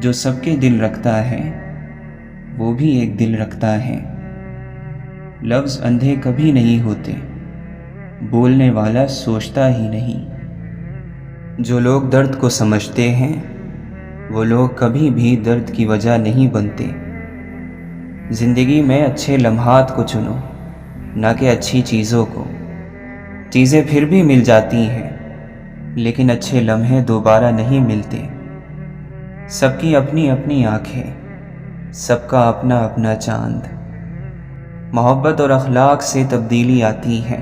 جو سب کے دل رکھتا ہے وہ بھی ایک دل رکھتا ہے۔ لفظ اندھے کبھی نہیں ہوتے، بولنے والا سوچتا ہی نہیں۔ جو لوگ درد کو سمجھتے ہیں وہ لوگ کبھی بھی درد کی وجہ نہیں بنتے۔ زندگی میں اچھے لمحات کو چنو، نہ کہ اچھی چیزوں کو۔ چیزیں پھر بھی مل جاتی ہیں لیکن اچھے لمحے دوبارہ نہیں ملتے۔ سب کی اپنی اپنی آنکھیں، سب کا اپنا اپنا چاند۔ محبت اور اخلاق سے تبدیلی آتی ہے،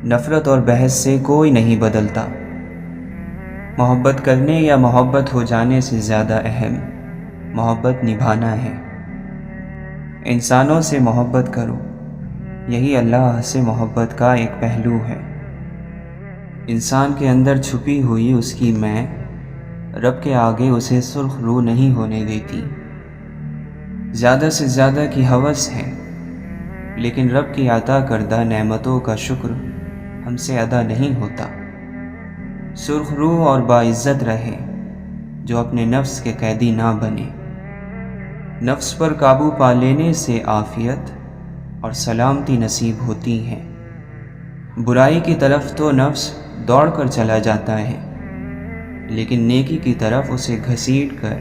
نفرت اور بحث سے کوئی نہیں بدلتا۔ محبت کرنے یا محبت ہو جانے سے زیادہ اہم محبت نبھانا ہے۔ انسانوں سے محبت کرو، یہی اللہ سے محبت کا ایک پہلو ہے۔ انسان کے اندر چھپی ہوئی اس کی میں رب کے آگے اسے سرخ رو نہیں ہونے دیتی۔ زیادہ سے زیادہ کی ہوس ہے لیکن رب کی عطا کردہ نعمتوں کا شکر ہم سے ادا نہیں ہوتا۔ سرخ روح اور باعزت رہے جو اپنے نفس کے قیدی نہ بنے۔ نفس پر قابو پا لینے سے عافیت اور سلامتی نصیب ہوتی ہے۔ برائی کی طرف تو نفس دوڑ کر چلا جاتا ہے لیکن نیکی کی طرف اسے گھسیٹ کر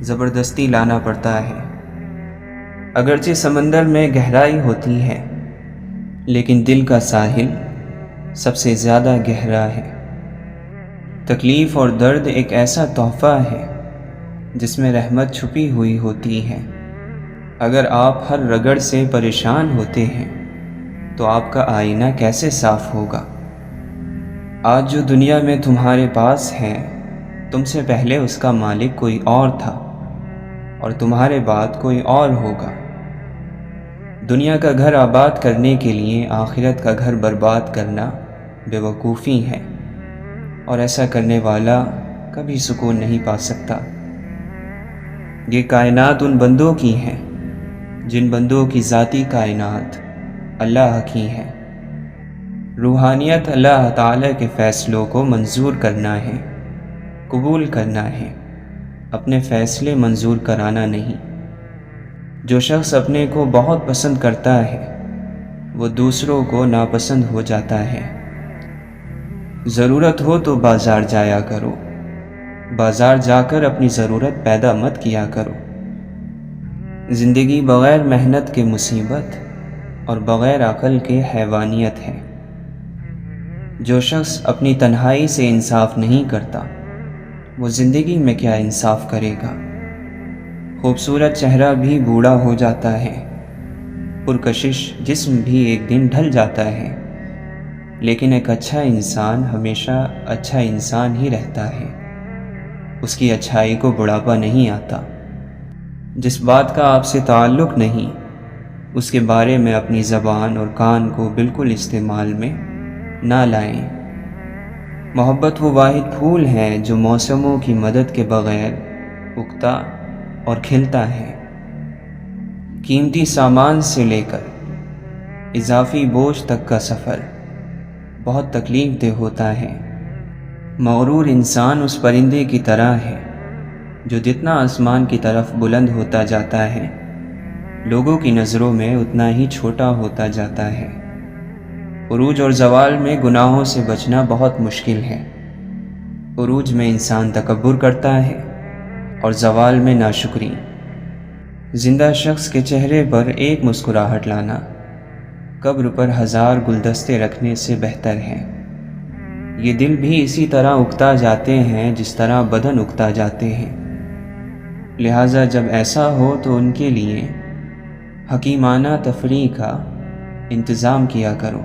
زبردستی لانا پڑتا ہے۔ اگرچہ سمندر میں گہرائی ہوتی ہے لیکن دل کا ساحل سب سے زیادہ گہرا ہے۔ تکلیف اور درد ایک ایسا تحفہ ہے جس میں رحمت چھپی ہوئی ہوتی ہے۔ اگر آپ ہر رگڑ سے پریشان ہوتے ہیں تو آپ کا آئینہ کیسے صاف ہوگا؟ آج جو دنیا میں تمہارے پاس ہے تم سے پہلے اس کا مالک کوئی اور تھا اور تمہارے بعد کوئی اور ہوگا۔ دنیا کا گھر آباد کرنے کے لیے آخرت کا گھر برباد کرنا بے وقوفی ہے، اور ایسا کرنے والا کبھی سکون نہیں پا سکتا۔ یہ کائنات ان بندوں کی ہیں جن بندوں کی ذاتی کائنات اللہ کی ہے۔ روحانیت اللہ تعالیٰ کے فیصلوں کو منظور کرنا ہے، قبول کرنا ہے، اپنے فیصلے منظور کرانا نہیں۔ جو شخص اپنے کو بہت پسند کرتا ہے وہ دوسروں کو ناپسند ہو جاتا ہے۔ ضرورت ہو تو بازار جایا کرو، بازار جا کر اپنی ضرورت پیدا مت کیا کرو۔ زندگی بغیر محنت کے مصیبت اور بغیر عقل کے حیوانیت ہے۔ جو شخص اپنی تنہائی سے انصاف نہیں کرتا وہ زندگی میں کیا انصاف کرے گا؟ خوبصورت چہرہ بھی بوڑھا ہو جاتا ہے، پرکشش جسم بھی ایک دن ڈھل جاتا ہے، لیکن ایک اچھا انسان ہمیشہ اچھا انسان ہی رہتا ہے۔ اس کی اچھائی کو بڑھاپا نہیں آتا۔ جس بات کا آپ سے تعلق نہیں اس کے بارے میں اپنی زبان اور کان کو بالکل استعمال میں نہ لائیں۔ محبت وہ واحد پھول ہے جو موسموں کی مدد کے بغیر اگتا اور کھلتا ہے۔ قیمتی سامان سے لے کر اضافی بوجھ تک کا سفر بہت تکلیف دہ ہوتا ہے۔ مغرور انسان اس پرندے کی طرح ہے جو جتنا آسمان کی طرف بلند ہوتا جاتا ہے لوگوں کی نظروں میں اتنا ہی چھوٹا ہوتا جاتا ہے۔ عروج اور زوال میں گناہوں سے بچنا بہت مشکل ہے۔ عروج میں انسان تکبر کرتا ہے اور زوال میں ناشکری۔ زندہ شخص کے چہرے پر ایک مسکراہٹ لانا قبر پر 1000 گلدستے رکھنے سے بہتر ہے۔ یہ دل بھی اسی طرح اگتا جاتے ہیں جس طرح بدن اگتا جاتے ہیں، لہٰذا جب ایسا ہو تو ان کے لیے حکیمانہ تفریح کا انتظام کیا کرو۔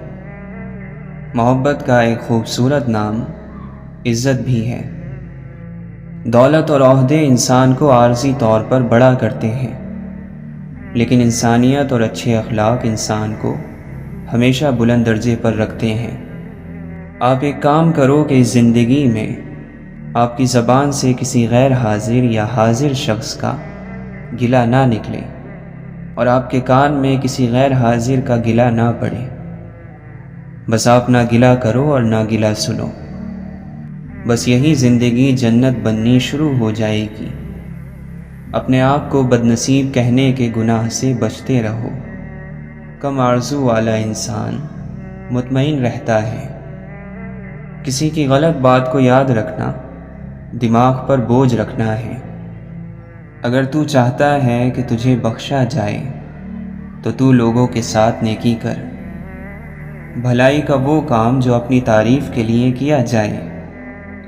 محبت کا ایک خوبصورت نام عزت بھی ہے۔ دولت اور عہدے انسان کو عارضی طور پر بڑا کرتے ہیں لیکن انسانیت اور اچھے اخلاق انسان کو ہمیشہ بلند درجے پر رکھتے ہیں۔ آپ ایک کام کرو کہ اس زندگی میں آپ کی زبان سے کسی غیر حاضر یا حاضر شخص کا گلہ نہ نکلے اور آپ کے کان میں کسی غیر حاضر کا گلہ نہ پڑے۔ بس آپ نہ گلہ کرو اور نہ گلہ سنو، بس یہی زندگی جنت بننی شروع ہو جائے گی۔ اپنے آپ کو بدنصیب کہنے کے گناہ سے بچتے رہو۔ کم آرزو والا انسان مطمئن رہتا ہے۔ کسی کی غلط بات کو یاد رکھنا دماغ پر بوجھ رکھنا ہے۔ اگر تو چاہتا ہے کہ تجھے بخشا جائے تو تو لوگوں کے ساتھ نیکی کر۔ بھلائی کا وہ کام جو اپنی تعریف کے لیے کیا جائے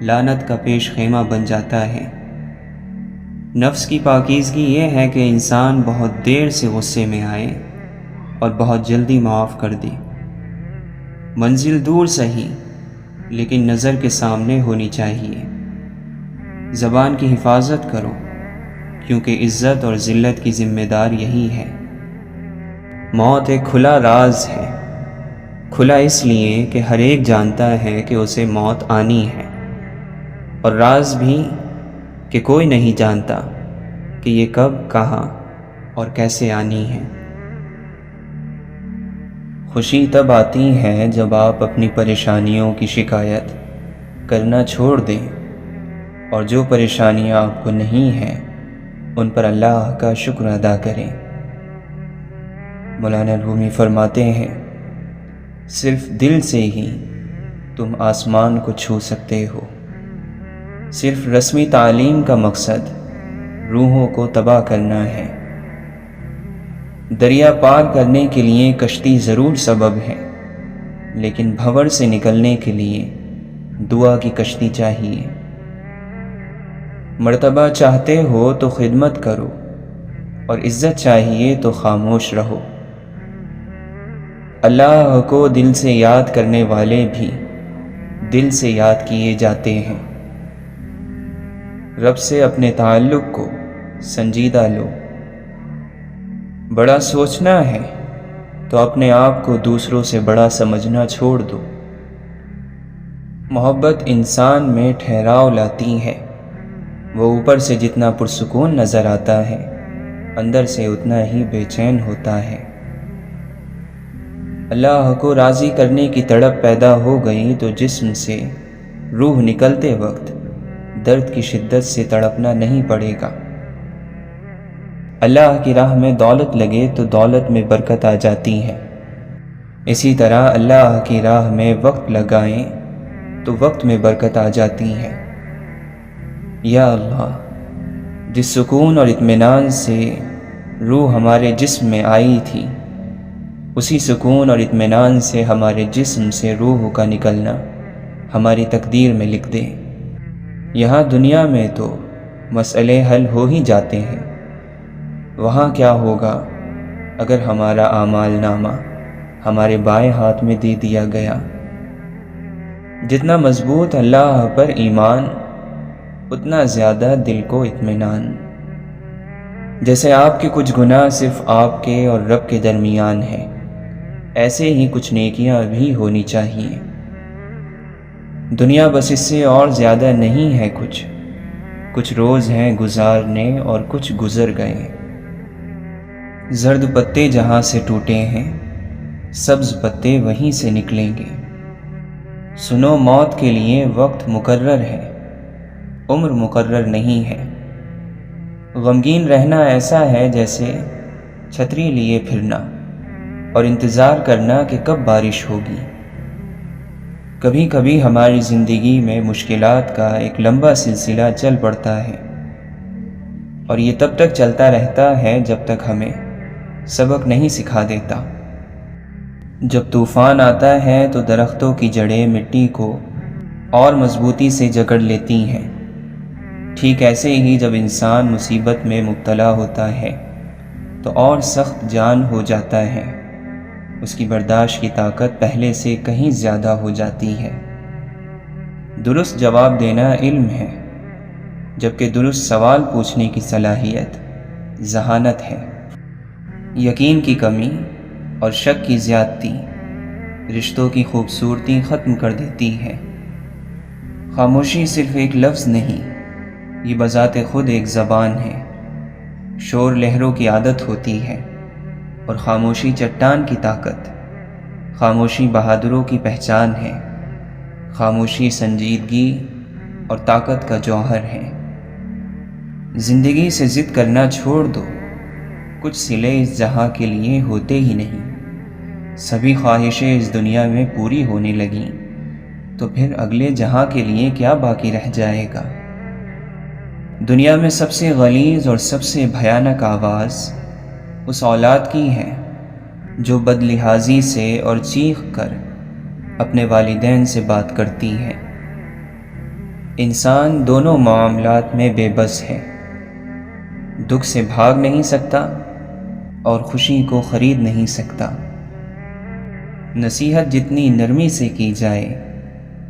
لعنت کا پیش خیمہ بن جاتا ہے۔ نفس کی پاکیزگی یہ ہے کہ انسان بہت دیر سے غصے میں آئے اور بہت جلدی معاف کر دے۔ منزل دور سہی لیکن نظر کے سامنے ہونی چاہیے۔ زبان کی حفاظت کرو کیونکہ عزت اور ذلت کی ذمہ دار یہی ہے۔ موت ایک کھلا راز ہے، کھلا اس لیے کہ ہر ایک جانتا ہے کہ اسے موت آنی ہے، اور راز بھی کہ کوئی نہیں جانتا کہ یہ کب، کہاں اور کیسے آنی ہے۔ خوشی تب آتی ہے جب آپ اپنی پریشانیوں کی شکایت کرنا چھوڑ دیں اور جو پریشانیاں آپ کو نہیں ہیں ان پر اللہ کا شکر ادا کریں۔ مولانا رومی فرماتے ہیں، صرف دل سے ہی تم آسمان کو چھو سکتے ہو۔ صرف رسمی تعلیم کا مقصد روحوں کو تباہ کرنا ہے۔ دریا پار کرنے کے لیے کشتی ضرور سبب ہے، لیکن بھنور سے نکلنے کے لیے دعا کی کشتی چاہیے۔ مرتبہ چاہتے ہو تو خدمت کرو اور عزت چاہیے تو خاموش رہو۔ اللہ کو دل سے یاد کرنے والے بھی دل سے یاد کیے جاتے ہیں۔ رب سے اپنے تعلق کو سنجیدہ لو۔ بڑا سوچنا ہے تو اپنے آپ کو دوسروں سے بڑا سمجھنا چھوڑ دو۔ محبت انسان میں ٹھہراؤ لاتی ہے۔ وہ اوپر سے جتنا پرسکون نظر آتا ہے اندر سے اتنا ہی بے چین ہوتا ہے۔ اللہ کو راضی کرنے کی تڑپ پیدا ہو گئی تو جسم سے روح نکلتے وقت درد کی شدت سے تڑپنا نہیں پڑے گا۔ اللہ کی راہ میں دولت لگے تو دولت میں برکت آ جاتی ہے۔ اسی طرح اللہ کی راہ میں وقت لگائیں تو وقت میں برکت آ جاتی ہے۔ یا اللہ، جس سکون اور اطمینان سے روح ہمارے جسم میں آئی تھی اسی سکون اور اطمینان سے ہمارے جسم سے روح کا نکلنا ہماری تقدیر میں لکھ دے۔ یہاں دنیا میں تو مسئلے حل ہو ہی جاتے ہیں، وہاں کیا ہوگا اگر ہمارا اعمال نامہ ہمارے بائیں ہاتھ میں دے دیا گیا؟ جتنا مضبوط اللہ پر ایمان اتنا زیادہ دل کو اطمینان۔ جیسے آپ کے کچھ گناہ صرف آپ کے اور رب کے درمیان ہیں، ایسے ہی کچھ نیکیاں بھی ہونی چاہیے۔ دنیا بس اس سے اور زیادہ نہیں ہے، کچھ روز ہیں گزارنے اور کچھ گزر گئے۔ زرد پتے جہاں سے ٹوٹے ہیں سبز پتے وہیں سے نکلیں گے۔ سنو، موت کے لیے وقت مقرر ہے، عمر مقرر نہیں ہے۔ غمگین رہنا ایسا ہے جیسے چھتری لیے پھرنا اور انتظار کرنا کہ کب بارش ہوگی۔ کبھی کبھی ہماری زندگی میں مشکلات کا ایک لمبا سلسلہ چل پڑتا ہے، اور یہ تب تک چلتا رہتا ہے جب تک ہمیں سبق نہیں سکھا دیتا۔ جب طوفان آتا ہے تو درختوں کی جڑیں مٹی کو اور مضبوطی سے جکڑ لیتی ہیں۔ ٹھیک ایسے ہی جب انسان مصیبت میں مبتلا ہوتا ہے تو اور سخت جان ہو جاتا ہے، اس کی برداشت کی طاقت پہلے سے کہیں زیادہ ہو جاتی ہے۔ درست جواب دینا علم ہے، جبکہ درست سوال پوچھنے کی صلاحیت ذہانت ہے۔ یقین کی کمی اور شک کی زیادتی رشتوں کی خوبصورتی ختم کر دیتی ہے۔ خاموشی صرف ایک لفظ نہیں، یہ بذات خود ایک زبان ہے۔ شور لہروں کی عادت ہوتی ہے اور خاموشی چٹان کی طاقت۔ خاموشی بہادروں کی پہچان ہے۔ خاموشی سنجیدگی اور طاقت کا جوہر ہے۔ زندگی سے ضد کرنا چھوڑ دو، کچھ صلے اس جہاں کے لیے ہوتے ہی نہیں۔ سبھی خواہشیں اس دنیا میں پوری ہونے لگیں تو پھر اگلے جہاں کے لیے کیا باقی رہ جائے گا؟ دنیا میں سب سے غلیظ اور سب سے بھیانک آواز اس اولاد کی ہے جو بد لحاظی سے اور چیخ کر اپنے والدین سے بات کرتی ہے۔ انسان دونوں معاملات میں بے بس ہے، دکھ سے بھاگ نہیں سکتا اور خوشی کو خرید نہیں سکتا۔ نصیحت جتنی نرمی سے کی جائے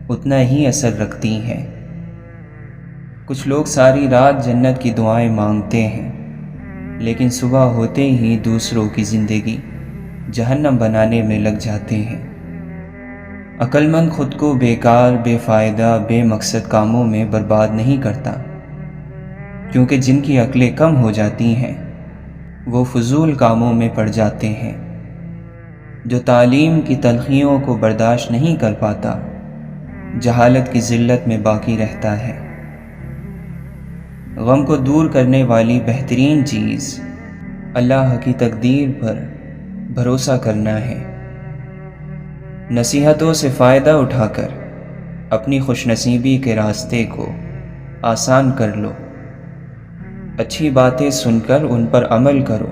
اتنا ہی اثر رکھتی ہے۔ کچھ لوگ ساری رات جنت کی دعائیں مانگتے ہیں، لیکن صبح ہوتے ہی دوسروں کی زندگی جہنم بنانے میں لگ جاتے ہیں۔ عقل مند خود کو بیکار، بے فائدہ، بے مقصد کاموں میں برباد نہیں کرتا، کیونکہ جن کی عقلیں کم ہو جاتی ہیں وہ فضول کاموں میں پڑ جاتے ہیں۔ جو تعلیم کی تلخیوں کو برداشت نہیں کر پاتا جہالت کی ذلت میں باقی رہتا ہے۔ غم کو دور کرنے والی بہترین چیز اللہ کی تقدیر پر بھروسہ کرنا ہے۔ نصیحتوں سے فائدہ اٹھا کر اپنی خوش نصیبی کے راستے کو آسان کر لو۔ اچھی باتیں سن کر ان پر عمل کرو،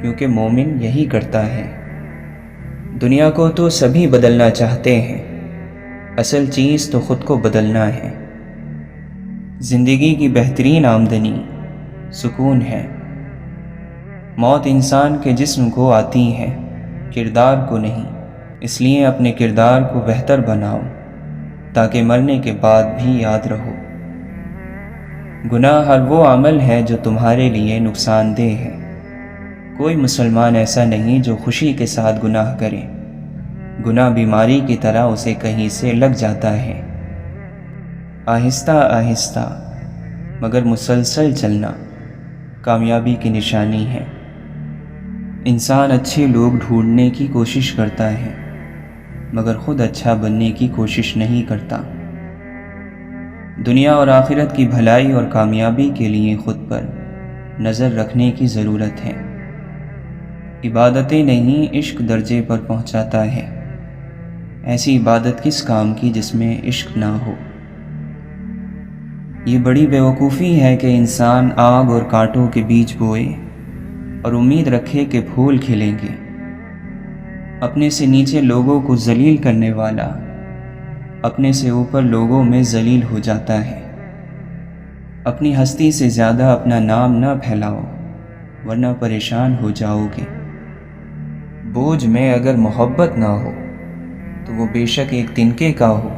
کیونکہ مومن یہی کرتا ہے۔ دنیا کو تو سبھی بدلنا چاہتے ہیں، اصل چیز تو خود کو بدلنا ہے۔ زندگی کی بہترین آمدنی سکون ہے۔ موت انسان کے جسم کو آتی ہے، کردار کو نہیں، اس لیے اپنے کردار کو بہتر بناؤ تاکہ مرنے کے بعد بھی یاد رہو۔ گناہ ہر وہ عمل ہے جو تمہارے لیے نقصان دہ ہے۔ کوئی مسلمان ایسا نہیں جو خوشی کے ساتھ گناہ کرے۔ گناہ بیماری کی طرح اسے کہیں سے لگ جاتا ہے۔ آہستہ آہستہ مگر مسلسل چلنا کامیابی کی نشانی ہے۔ انسان اچھے لوگ ڈھونڈنے کی کوشش کرتا ہے مگر خود اچھا بننے کی کوشش نہیں کرتا۔ دنیا اور آخرت کی بھلائی اور کامیابی کے لیے خود پر نظر رکھنے کی ضرورت ہے۔ عبادتیں نہیں عشق درجے پر پہنچاتا ہے۔ ایسی عبادت کس کام کی جس میں عشق نہ ہو؟ یہ بڑی بیوقوفی ہے کہ انسان آگ اور کانٹوں کے بیج بوئے اور امید رکھے کہ پھول کھلیں گے۔ اپنے سے نیچے لوگوں کو ذلیل کرنے والا اپنے سے اوپر لوگوں میں ذلیل ہو جاتا ہے۔ اپنی ہستی سے زیادہ اپنا نام نہ پھیلاؤ ورنہ پریشان ہو جاؤ گے۔ بوجھ میں اگر محبت نہ ہو تو وہ بے شک ایک تنکے کا ہو،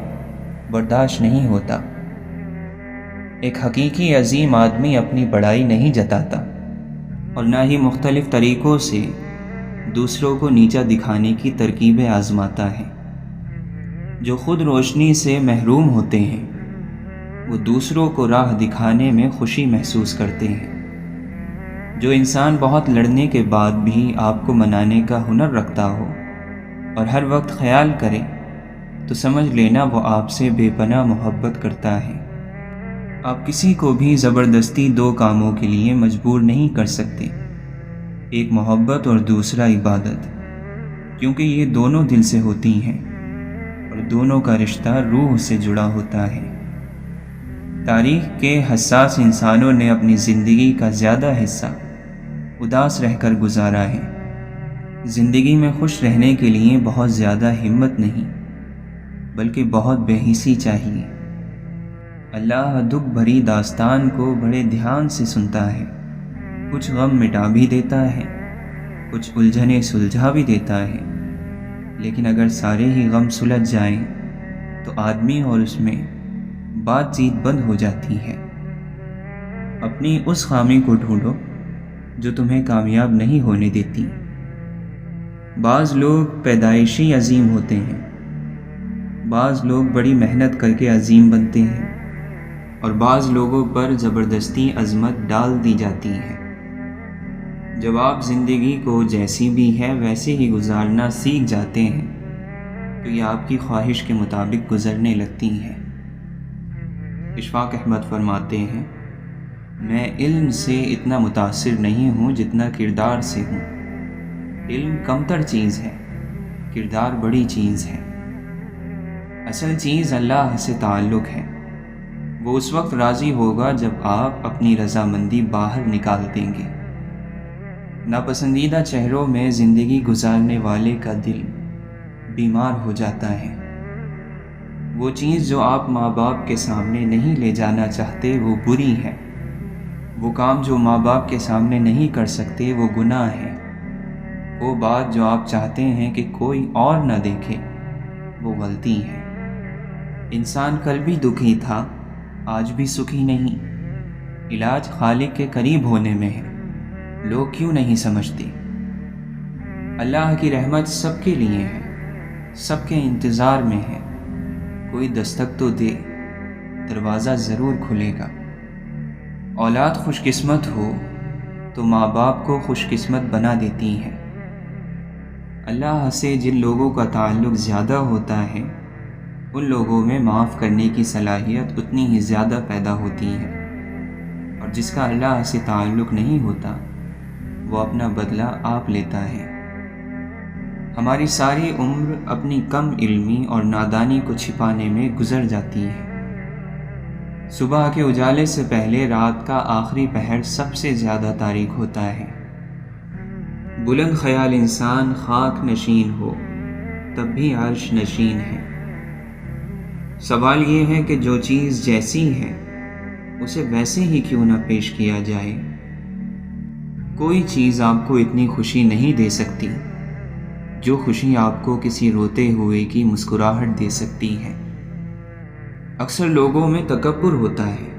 برداشت نہیں ہوتا۔ ایک حقیقی عظیم آدمی اپنی بڑائی نہیں جتاتا اور نہ ہی مختلف طریقوں سے دوسروں کو نیچا دکھانے کی ترکیبیں آزماتا ہے۔ جو خود روشنی سے محروم ہوتے ہیں وہ دوسروں کو راہ دکھانے میں خوشی محسوس کرتے ہیں۔ جو انسان بہت لڑنے کے بعد بھی آپ کو منانے کا ہنر رکھتا ہو اور ہر وقت خیال کرے تو سمجھ لینا وہ آپ سے بے پناہ محبت کرتا ہے۔ آپ کسی کو بھی زبردستی دو کاموں کے لیے مجبور نہیں کر سکتے، ایک محبت اور دوسرا عبادت، کیونکہ یہ دونوں دل سے ہوتی ہیں اور دونوں کا رشتہ روح سے جڑا ہوتا ہے۔ تاریخ کے حساس انسانوں نے اپنی زندگی کا زیادہ حصہ اداس رہ کر گزارا ہے۔ زندگی میں خوش رہنے کے لیے بہت زیادہ ہمت نہیں بلکہ بہت بے حسی چاہیے۔ اللہ دکھ بھری داستان کو بڑے دھیان سے سنتا ہے، کچھ غم مٹا بھی دیتا ہے، کچھ الجھنیں سلجھا بھی دیتا ہے، لیکن اگر سارے ہی غم سلجھ جائیں تو آدمی اور اس میں بات چیت بند ہو جاتی ہے۔ اپنی اس خامی کو ڈھونڈو جو تمہیں کامیاب نہیں ہونے دیتی۔ بعض لوگ پیدائشی عظیم ہوتے ہیں، بعض لوگ بڑی محنت کر کے عظیم بنتے ہیں اور بعض لوگوں پر زبردستی عظمت ڈال دی جاتی ہے۔ جب آپ زندگی کو جیسی بھی ہے ویسے ہی گزارنا سیکھ جاتے ہیں تو یہ آپ کی خواہش کے مطابق گزرنے لگتی ہیں۔ اشفاق احمد فرماتے ہیں، میں علم سے اتنا متاثر نہیں ہوں جتنا کردار سے ہوں۔ علم کمتر چیز ہے، کردار بڑی چیز ہے۔ اصل چیز اللہ سے تعلق ہے۔ وہ اس وقت راضی ہوگا جب آپ اپنی رضامندی باہر نکال دیں گے۔ ناپسندیدہ چہروں میں زندگی گزارنے والے کا دل بیمار ہو جاتا ہے۔ وہ چیز جو آپ ماں باپ کے سامنے نہیں لے جانا چاہتے وہ بری ہے۔ وہ کام جو ماں باپ کے سامنے نہیں کر سکتے وہ گناہ ہے۔ وہ بات جو آپ چاہتے ہیں کہ کوئی اور نہ دیکھے وہ غلطی ہے۔ انسان کل بھی دکھی تھا، آج بھی سکھی نہیں۔ علاج خالق کے قریب ہونے میں ہے، لوگ کیوں نہیں سمجھتے؟ اللہ کی رحمت سب کے لیے ہے، سب کے انتظار میں ہے۔ کوئی دستک تو دے، دروازہ ضرور کھلے گا۔ اولاد خوش قسمت ہو تو ماں باپ کو خوش قسمت بنا دیتی ہے۔ اللہ سے جن لوگوں کا تعلق زیادہ ہوتا ہے ان لوگوں میں معاف کرنے کی صلاحیت اتنی ہی زیادہ پیدا ہوتی ہے، اور جس کا اللہ سے تعلق نہیں ہوتا وہ اپنا بدلہ آپ لیتا ہے۔ ہماری ساری عمر اپنی کم علمی اور نادانی کو چھپانے میں گزر جاتی ہے۔ صبح کے اجالے سے پہلے رات کا آخری پہر سب سے زیادہ تاریک ہوتا ہے۔ بلند خیال انسان خاک نشین ہو تب بھی عرش نشین ہے۔ سوال یہ ہے کہ جو چیز جیسی ہے اسے ویسے ہی کیوں نہ پیش کیا جائے۔ کوئی چیز آپ کو اتنی خوشی نہیں دے سکتی جو خوشی آپ کو کسی روتے ہوئے کی مسکراہٹ دے سکتی ہے۔ اکثر لوگوں میں تکبر ہوتا ہے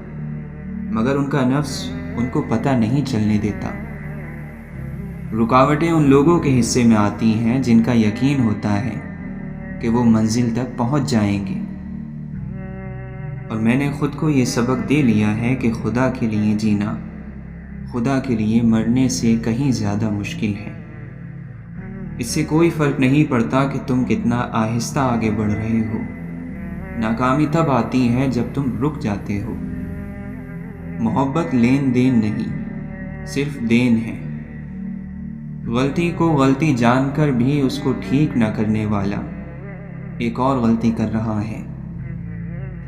مگر ان کا نفس ان کو پتہ نہیں چلنے دیتا۔ رکاوٹیں ان لوگوں کے حصے میں آتی ہیں جن کا یقین ہوتا ہے کہ وہ منزل تک پہنچ جائیں گے، اور میں نے خود کو یہ سبق دے لیا ہے کہ خدا کے لیے جینا خدا کے لیے مرنے سے کہیں زیادہ مشکل ہے۔ اس سے کوئی فرق نہیں پڑتا کہ تم کتنا آہستہ آگے بڑھ رہے ہو۔ ناکامی تب آتی ہے جب تم رک جاتے ہو۔ محبت لین دین نہیں، صرف دین ہے۔ غلطی کو غلطی جان کر بھی اس کو ٹھیک نہ کرنے والا ایک اور غلطی کر رہا ہے۔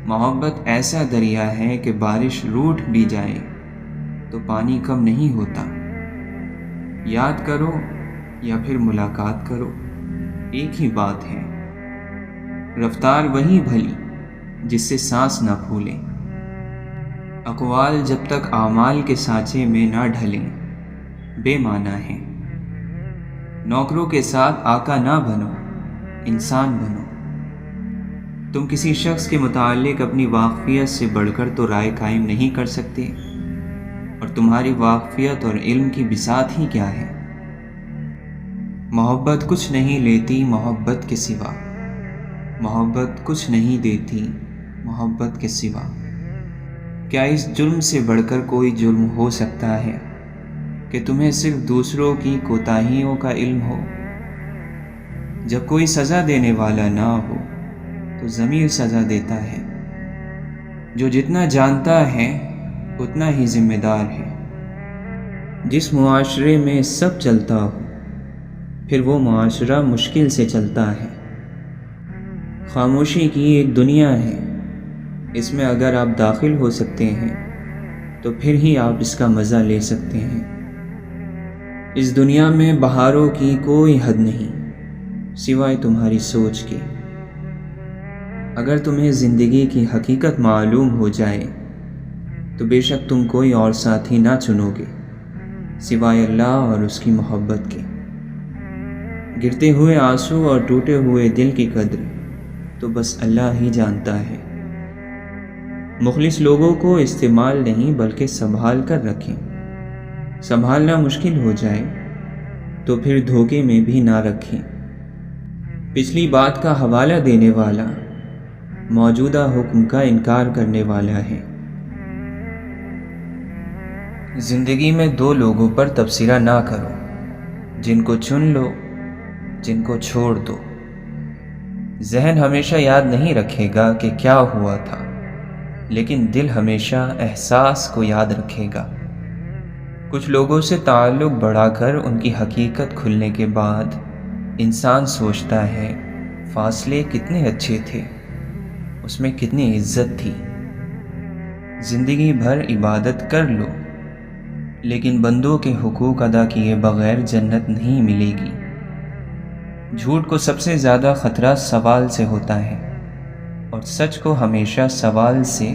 محبت ایسا دریا ہے کہ بارش روٹھ بھی جائے تو پانی کم نہیں ہوتا۔ یاد کرو یا پھر ملاقات کرو، ایک ہی بات ہے۔ رفتار وہی بھلی جس سے سانس نہ پھولے۔ اقوال جب تک اعمال کے سانچے میں نہ ڈھلیں بے معنی ہیں۔ نوکروں کے ساتھ آقا نہ بنو، انسان بنو۔ تم کسی شخص کے متعلق اپنی واقفیت سے بڑھ کر تو رائے قائم نہیں کر سکتے، اور تمہاری واقفیت اور علم کی بساط ہی کیا ہے؟ محبت کچھ نہیں لیتی محبت کے سوا، محبت کچھ نہیں دیتی محبت کے سوا۔ کیا اس جرم سے بڑھ کر کوئی جرم ہو سکتا ہے کہ تمہیں صرف دوسروں کی کوتاہیوں کا علم ہو؟ جب کوئی سزا دینے والا نہ ہو تو ضمیر سزا دیتا ہے۔ جو جتنا جانتا ہے اتنا ہی ذمہ دار ہے۔ جس معاشرے میں سب چلتا ہو پھر وہ معاشرہ مشکل سے چلتا ہے۔ خاموشی کی ایک دنیا ہے، اس میں اگر آپ داخل ہو سکتے ہیں تو پھر ہی آپ اس کا مزہ لے سکتے ہیں۔ اس دنیا میں بہاروں کی کوئی حد نہیں سوائے تمہاری سوچ کے۔ اگر تمہیں زندگی کی حقیقت معلوم ہو جائے تو بے شک تم کوئی اور ساتھی نہ چنو گے سوائے اللہ اور اس کی محبت کے۔ گرتے ہوئے آنسو اور ٹوٹے ہوئے دل کی قدر تو بس اللہ ہی جانتا ہے۔ مخلص لوگوں کو استعمال نہیں بلکہ سنبھال کر رکھیں۔ سنبھالنا مشکل ہو جائے تو پھر دھوکے میں بھی نہ رکھیں۔ پچھلی بات کا حوالہ دینے والا موجودہ حکم کا انکار کرنے والا ہے۔ زندگی میں دو لوگوں پر تبصرہ نہ کرو، جن کو چن لو جن کو چھوڑ دو۔ ذہن ہمیشہ یاد نہیں رکھے گا کہ کیا ہوا تھا، لیکن دل ہمیشہ احساس کو یاد رکھے گا۔ کچھ لوگوں سے تعلق بڑھا کر ان کی حقیقت کھلنے کے بعد انسان سوچتا ہے فاصلے کتنے اچھے تھے، اس میں کتنی عزت تھی۔ زندگی بھر عبادت کر لو لیکن بندوں کے حقوق ادا کیے بغیر جنت نہیں ملے گی۔ جھوٹ کو سب سے زیادہ خطرہ سوال سے ہوتا ہے اور سچ کو ہمیشہ سوال سے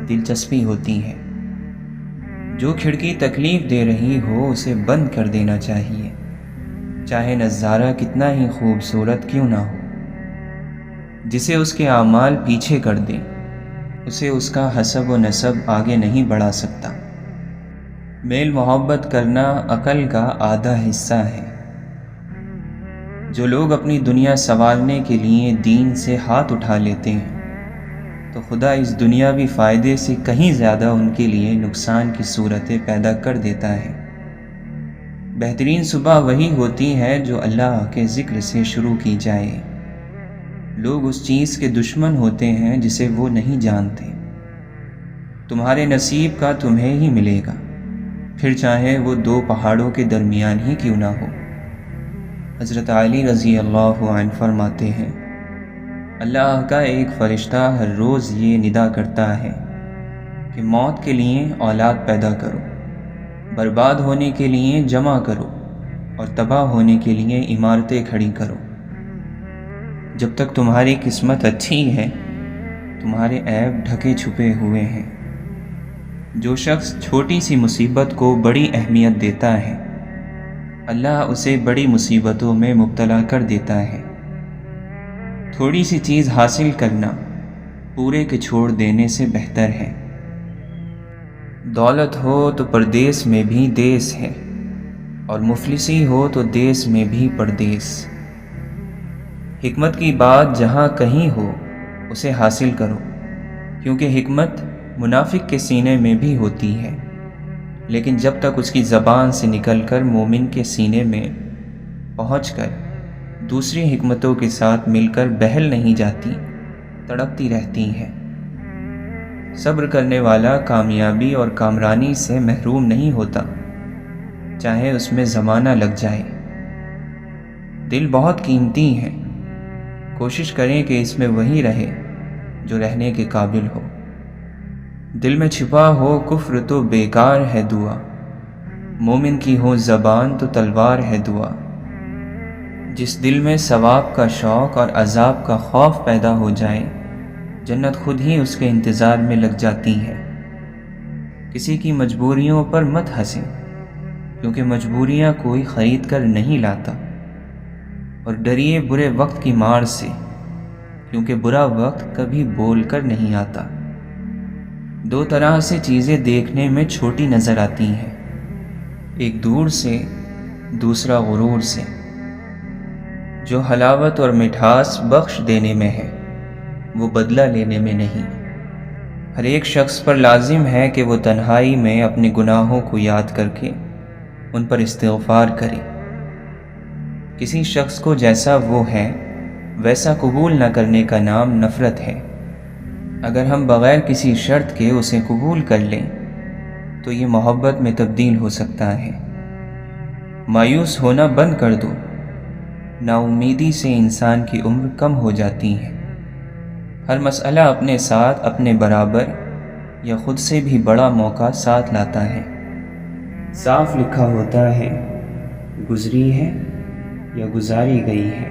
دلچسپی ہوتی ہے۔ جو کھڑکی تکلیف دے رہی ہو اسے بند کر دینا چاہیے، چاہے نظارہ کتنا ہی خوبصورت کیوں نہ ہو۔ جسے اس کے اعمال پیچھے کر دیں اسے اس کا حسب و نسب آگے نہیں بڑھا سکتا۔ میل محبت کرنا عقل کا آدھا حصہ ہے۔ جو لوگ اپنی دنیا سنوارنے کے لیے دین سے ہاتھ اٹھا لیتے ہیں تو خدا اس دنیاوی فائدے سے کہیں زیادہ ان کے لیے نقصان کی صورتیں پیدا کر دیتا ہے۔ بہترین صبح وہی ہوتی ہے جو اللہ کے ذکر سے شروع کی جائے۔ لوگ اس چیز کے دشمن ہوتے ہیں جسے وہ نہیں جانتے۔ تمہارے نصیب کا تمہیں ہی ملے گا، پھر چاہے وہ دو پہاڑوں کے درمیان ہی کیوں نہ ہو۔ حضرت علی رضی اللہ عنہ فرماتے ہیں، اللہ کا ایک فرشتہ ہر روز یہ ندا کرتا ہے کہ موت کے لیے اولاد پیدا کرو، برباد ہونے کے لیے جمع کرو اور تباہ ہونے کے لیے عمارتیں کھڑی کرو۔ جب تک تمہاری قسمت اچھی ہے تمہارے عیب ڈھکے چھپے ہوئے ہیں۔ جو شخص چھوٹی سی مصیبت کو بڑی اہمیت دیتا ہے اللہ اسے بڑی مصیبتوں میں مبتلا کر دیتا ہے۔ تھوڑی سی چیز حاصل کرنا پورے کے چھوڑ دینے سے بہتر ہے۔ دولت ہو تو پردیس میں بھی دیس ہے اور مفلسی ہو تو دیس میں بھی پردیس۔ حکمت کی بات جہاں کہیں ہو اسے حاصل کرو، کیونکہ حکمت منافق کے سینے میں بھی ہوتی ہے، لیکن جب تک اس کی زبان سے نکل کر مومن کے سینے میں پہنچ کر دوسری حکمتوں کے ساتھ مل کر بہل نہیں جاتی، تڑپتی رہتی ہے۔ صبر کرنے والا کامیابی اور کامرانی سے محروم نہیں ہوتا، چاہے اس میں زمانہ لگ جائے۔ دل بہت قیمتی ہے، کوشش کریں کہ اس میں وہی رہے جو رہنے کے قابل ہو۔ دل میں چھپا ہو کفر تو بیکار ہے دعا، مومن کی ہو زبان تو تلوار ہے دعا۔ جس دل میں ثواب کا شوق اور عذاب کا خوف پیدا ہو جائے جنت خود ہی اس کے انتظار میں لگ جاتی ہے۔ کسی کی مجبوریوں پر مت ہنسیں، کیونکہ مجبوریاں کوئی خرید کر نہیں لاتا، اور ڈریے برے وقت کی مار سے، کیونکہ برا وقت کبھی بول کر نہیں آتا۔ دو طرح سے چیزیں دیکھنے میں چھوٹی نظر آتی ہیں، ایک دور سے، دوسرا غرور سے۔ جو حلاوت اور مٹھاس بخش دینے میں ہے وہ بدلہ لینے میں نہیں۔ ہر ایک شخص پر لازم ہے کہ وہ تنہائی میں اپنے گناہوں کو یاد کر کے ان پر استغفار کرے۔ کسی شخص کو جیسا وہ ہے ویسا قبول نہ کرنے کا نام نفرت ہے۔ اگر ہم بغیر کسی شرط کے اسے قبول کر لیں تو یہ محبت میں تبدیل ہو سکتا ہے۔ مایوس ہونا بند کر دو، نا امیدی سے انسان کی عمر کم ہو جاتی ہے۔ ہر مسئلہ اپنے ساتھ اپنے برابر یا خود سے بھی بڑا موقع ساتھ لاتا ہے۔ صاف لکھا ہوتا ہے گزری ہے یا گزاری گئی ہے۔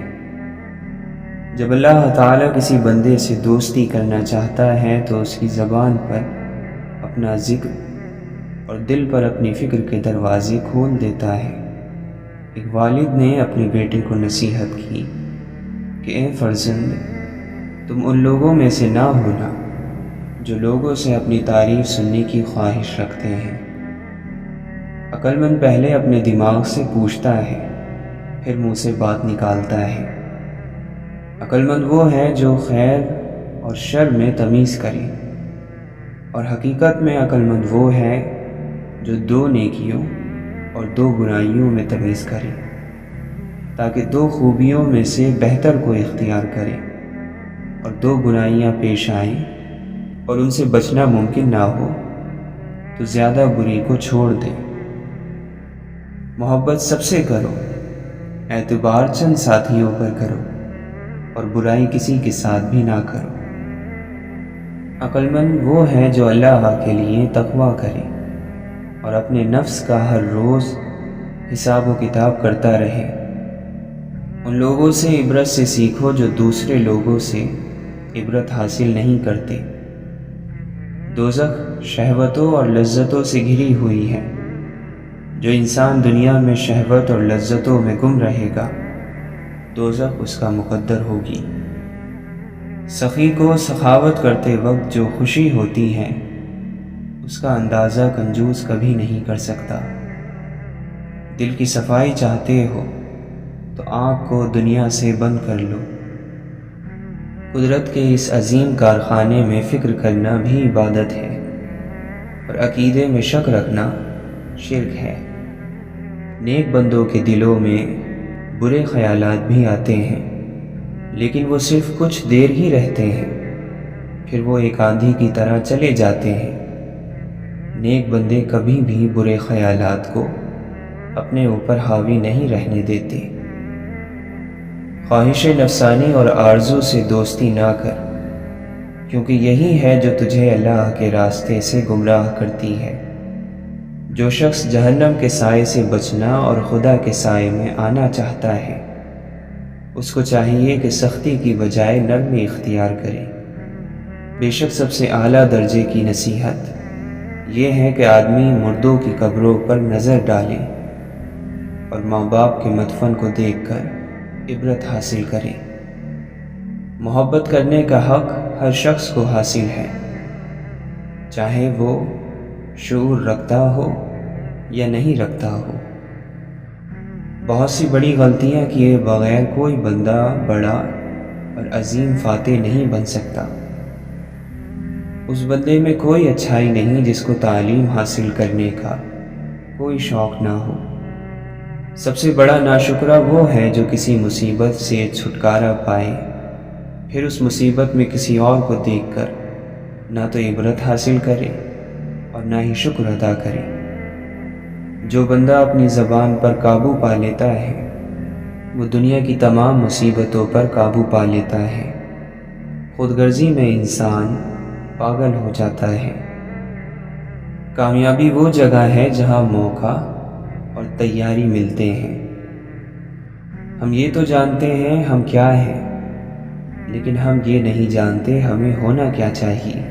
جب اللہ تعالیٰ کسی بندے سے دوستی کرنا چاہتا ہے تو اس کی زبان پر اپنا ذکر اور دل پر اپنی فکر کے دروازے کھول دیتا ہے۔ ایک والد نے اپنے بیٹے کو نصیحت کی کہ اے فرزند، تم ان لوگوں میں سے نہ ہونا جو لوگوں سے اپنی تعریف سننے کی خواہش رکھتے ہیں۔ عقل مند پہلے اپنے دماغ سے پوچھتا ہے پھر منہ سے بات نکالتا ہے۔ عقل مند وہ ہے جو خیر اور شر میں تمیز کرے، اور حقیقت میں عقل مند وہ ہے جو دو نیکیوں اور دو برائیوں میں تمیز کرے، تاکہ دو خوبیوں میں سے بہتر کو اختیار کرے اور دو برائیاں پیش آئیں اور ان سے بچنا ممکن نہ ہو تو زیادہ بری کو چھوڑ دے۔ محبت سب سے کرو، اعتبار چند ساتھیوں پر کرو، اور برائی کسی کے ساتھ بھی نہ کرو۔ عقل مند وہ ہے جو اللہ کے لیے تقویٰ کرے اور اپنے نفس کا ہر روز حساب و کتاب کرتا رہے۔ ان لوگوں سے عبرت سے سیکھو جو دوسرے لوگوں سے عبرت حاصل نہیں کرتے۔ دوزخ شہوتوں اور لذتوں سے گھری ہوئی ہے۔ جو انسان دنیا میں شہوت اور لذتوں میں گم رہے گا، دوزخ اس کا مقدر ہوگی۔ سخی کو سخاوت کرتے وقت جو خوشی ہوتی ہے، اس کا اندازہ کنجوس کبھی نہیں کر سکتا۔ دل کی صفائی چاہتے ہو تو آنکھ کو دنیا سے بند کر لو۔ قدرت کے اس عظیم کارخانے میں فکر کرنا بھی عبادت ہے، اور عقیدے میں شک رکھنا شرک ہے۔ نیک بندوں کے دلوں میں برے خیالات بھی آتے ہیں، لیکن وہ صرف کچھ دیر ہی رہتے ہیں، پھر وہ ایک آندھی کی طرح چلے جاتے ہیں۔ نیک بندے کبھی بھی برے خیالات کو اپنے اوپر حاوی نہیں رہنے دیتے۔ خواہش نفسانی اور آرزو سے دوستی نہ کر، کیونکہ یہی ہے جو تجھے اللہ کے راستے سے گمراہ کرتی ہے۔ جو شخص جہنم کے سائے سے بچنا اور خدا کے سائے میں آنا چاہتا ہے، اس کو چاہیے کہ سختی کی بجائے نرمی اختیار کرے۔ بے شک سب سے اعلیٰ درجے کی نصیحت یہ ہے کہ آدمی مردوں کی قبروں پر نظر ڈالے اور ماں باپ کے مدفن کو دیکھ کر عبرت حاصل کرے۔ محبت کرنے کا حق ہر شخص کو حاصل ہے، چاہے وہ شعور رکھتا ہو یا نہیں رکھتا ہو۔ بہت سی بڑی غلطیاں کیے بغیر کوئی بندہ بڑا اور عظیم فاتح نہیں بن سکتا۔ اس بندے میں کوئی اچھائی نہیں جس کو تعلیم حاصل کرنے کا کوئی شوق نہ ہو۔ سب سے بڑا ناشکرا وہ ہے جو کسی مصیبت سے چھٹکارا پائے، پھر اس مصیبت میں کسی اور کو دیکھ کر نہ تو عبرت حاصل کرے اور نہ ہی شکر ادا کرے۔ جو بندہ اپنی زبان پر قابو پا لیتا ہے، وہ دنیا کی تمام مصیبتوں پر قابو پا لیتا ہے۔ خود غرضی میں انسان پاگل ہو جاتا ہے۔ کامیابی وہ جگہ ہے جہاں موقع اور تیاری ملتے ہیں۔ ہم یہ تو جانتے ہیں ہم کیا ہیں، لیکن ہم یہ نہیں جانتے ہمیں ہونا کیا چاہیے۔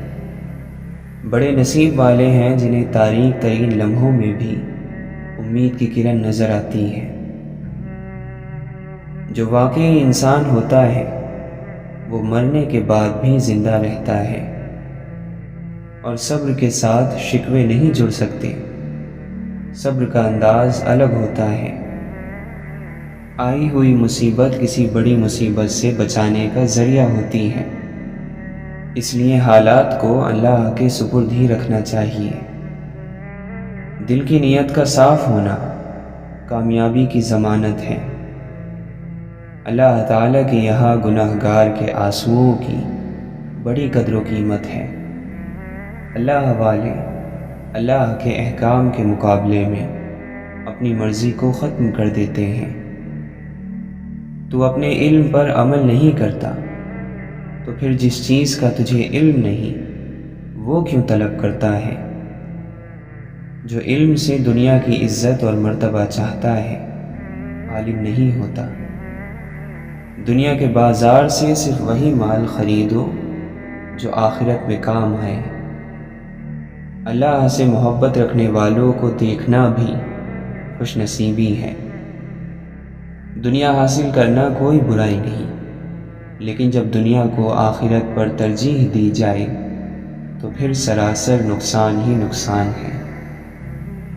بڑے نصیب والے ہیں جنہیں تاریک ترین لمحوں میں بھی امید کی کرن نظر آتی ہے۔ جو واقعی انسان ہوتا ہے وہ مرنے کے بعد بھی زندہ رہتا ہے، اور صبر کے ساتھ شکوے نہیں جڑ سکتے۔ صبر کا انداز الگ ہوتا ہے۔ آئی ہوئی مصیبت کسی بڑی مصیبت سے بچانے کا ذریعہ ہوتی ہے، اس لیے حالات کو اللہ کے سپرد ہی رکھنا چاہیے۔ دل کی نیت کا صاف ہونا کامیابی کی ضمانت ہے۔ اللہ تعالیٰ کے یہاں گناہ گار کے آنسوؤں کی بڑی قدر و قیمت ہے۔ اللہ والے اللہ کے احکام کے مقابلے میں اپنی مرضی کو ختم کر دیتے ہیں۔ تو اپنے علم پر عمل نہیں کرتا، تو پھر جس چیز کا تجھے علم نہیں وہ کیوں طلب کرتا ہے؟ جو علم سے دنیا کی عزت اور مرتبہ چاہتا ہے، عالم نہیں ہوتا۔ دنیا کے بازار سے صرف وہی مال خریدو جو آخرت میں کام آئے۔ اللہ سے محبت رکھنے والوں کو دیکھنا بھی خوش نصیبی ہے۔ دنیا حاصل کرنا کوئی برائی نہیں، لیکن جب دنیا کو آخرت پر ترجیح دی جائے تو پھر سراسر نقصان ہی نقصان ہے۔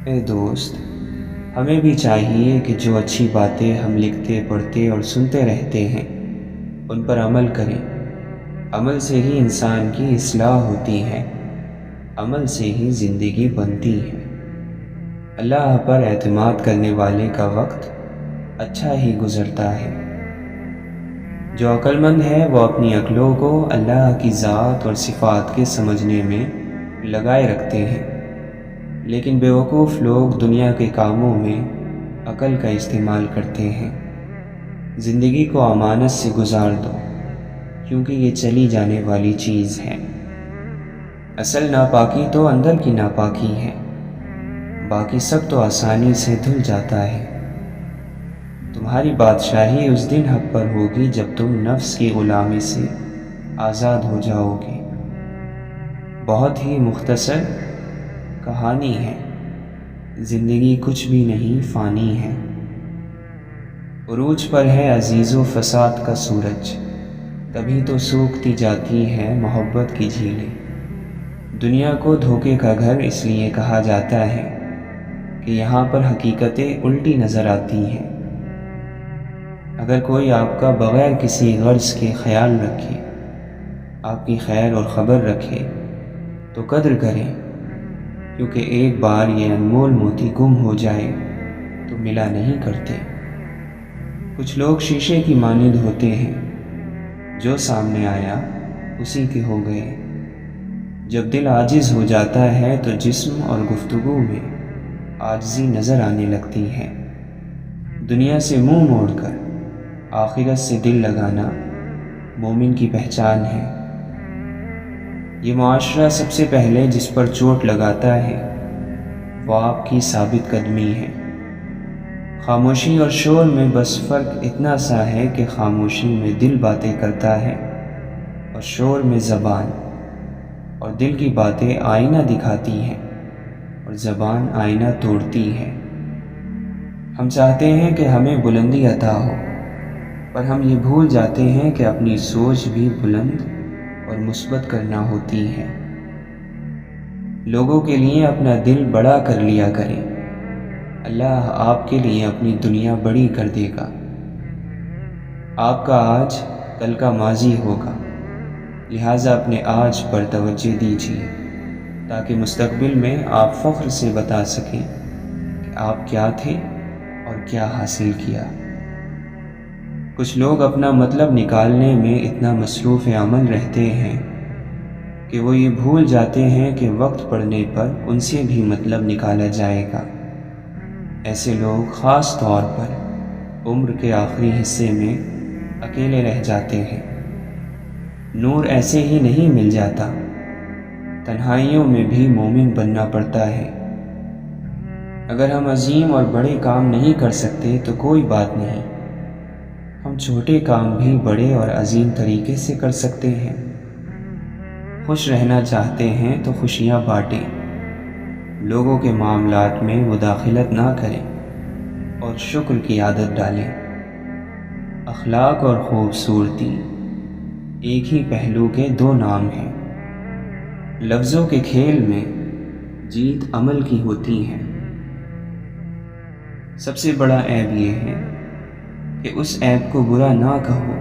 اے دوست، ہمیں بھی چاہیے کہ جو اچھی باتیں ہم لکھتے پڑھتے اور سنتے رہتے ہیں ان پر عمل کریں۔ عمل سے ہی انسان کی اصلاح ہوتی ہے، عمل سے ہی زندگی بنتی ہے۔ اللہ پر اعتماد کرنے والے کا وقت اچھا ہی گزرتا ہے۔ جو عقل مند ہے وہ اپنی عقلوں کو اللہ کی ذات اور صفات کے سمجھنے میں لگائے رکھتے ہیں، لیکن بیوقوف لوگ دنیا کے کاموں میں عقل کا استعمال کرتے ہیں۔ زندگی کو امانت سے گزار دو، کیونکہ یہ چلی جانے والی چیز ہے۔ اصل ناپاکی تو اندر کی ناپاکی ہے، باقی سب تو آسانی سے دھل جاتا ہے۔ تمہاری بادشاہی اس دن حق پر ہوگی جب تم نفس کی غلامی سے آزاد ہو جاؤ گے۔ بہت ہی مختصر کہانی ہے، زندگی کچھ بھی نہیں فانی ہے۔ عروج پر ہے عزیز و فساد کا سورج، تبھی تو سوکھتی جاتی ہے محبت کی جھیلیں۔ دنیا کو دھوکے کا گھر اس لیے کہا جاتا ہے کہ یہاں پر حقیقتیں الٹی نظر آتی ہیں۔ اگر کوئی آپ کا بغیر کسی غرض کے خیال رکھے، آپ کی خیر اور خبر رکھے، تو قدر کریں، کیونکہ ایک بار یہ انمول موتی گم ہو جائے تو ملا نہیں کرتے۔ کچھ لوگ شیشے کی مانند ہوتے ہیں، جو سامنے آیا اسی کے ہو گئے۔ جب دل عاجز ہو جاتا ہے تو جسم اور گفتگو میں عاجزی نظر آنے لگتی ہے۔ دنیا سے منہ موڑ کر آخرت سے دل لگانا مومن کی پہچان ہے۔ یہ معاشرہ سب سے پہلے جس پر چوٹ لگاتا ہے وہ آپ کی ثابت قدمی ہے۔ خاموشی اور شور میں بس فرق اتنا سا ہے کہ خاموشی میں دل باتیں کرتا ہے اور شور میں زبان، اور دل کی باتیں آئینہ دکھاتی ہیں اور زبان آئینہ توڑتی ہے۔ ہم چاہتے ہیں کہ ہمیں بلندی عطا ہو، پر ہم یہ بھول جاتے ہیں کہ اپنی سوچ بھی بلند اور مثبت کرنا ہوتی ہے۔ لوگوں کے لیے اپنا دل بڑا کر لیا کریں، اللہ آپ کے لیے اپنی دنیا بڑی کر دے گا۔ آپ کا آج کل کا ماضی ہوگا، لہٰذا اپنے آج پر توجہ دیجیے تاکہ مستقبل میں آپ فخر سے بتا سکیں کہ آپ کیا تھے اور کیا حاصل کیا۔ کچھ لوگ اپنا مطلب نکالنے میں اتنا مصروف عمل رہتے ہیں کہ وہ یہ بھول جاتے ہیں کہ وقت پڑنے پر ان سے بھی مطلب نکالا جائے گا۔ ایسے لوگ خاص طور پر عمر کے آخری حصے میں اکیلے رہ جاتے ہیں۔ نور ایسے ہی نہیں مل جاتا، تنہائیوں میں بھی مومن بننا پڑتا ہے۔ اگر ہم عظیم اور بڑے کام نہیں کر سکتے تو کوئی بات نہیں، ہم چھوٹے کام بھی بڑے اور عظیم طریقے سے کر سکتے ہیں۔ خوش رہنا چاہتے ہیں تو خوشیاں بانٹیں، لوگوں کے معاملات میں مداخلت نہ کریں اور شکر کی عادت ڈالیں۔ اخلاق اور خوبصورتی ایک ہی پہلو کے دو نام ہیں۔ لفظوں کے کھیل میں جیت عمل کی ہوتی ہے۔ سب سے بڑا عیب یہ ہے کہ اس عیب کو برا نہ کہو